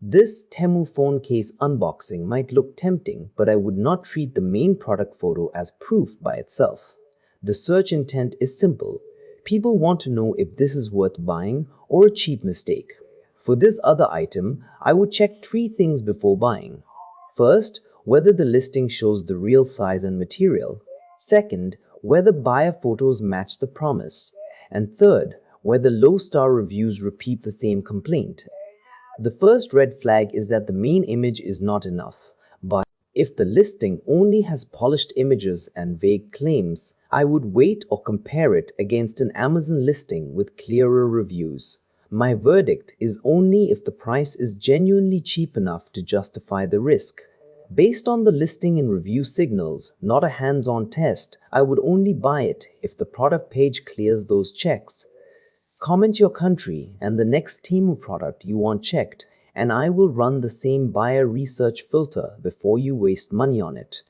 This Temu phone case unboxing might look tempting, but I would not treat the main product photo as proof by itself. The search intent is simple. People want to know if this is worth buying or a cheap mistake. For this other item, I would check three things before buying. First, whether the listing shows the real size and material. Second, whether buyer photos match the promise. And third, whether low-star reviews repeat the same complaint. The first red flag is that the main image is not enough. But if the listing only has polished images and vague claims, I would wait or compare it against an Amazon listing with clearer reviews. My verdict is only if the price is genuinely cheap enough to justify the risk. Based on the listing and review signals, not a hands-on test, I would only buy it if the product page clears those checks. Comment your country and the next Temu product you want checked, and I will run the same buyer research filter before you waste money on it.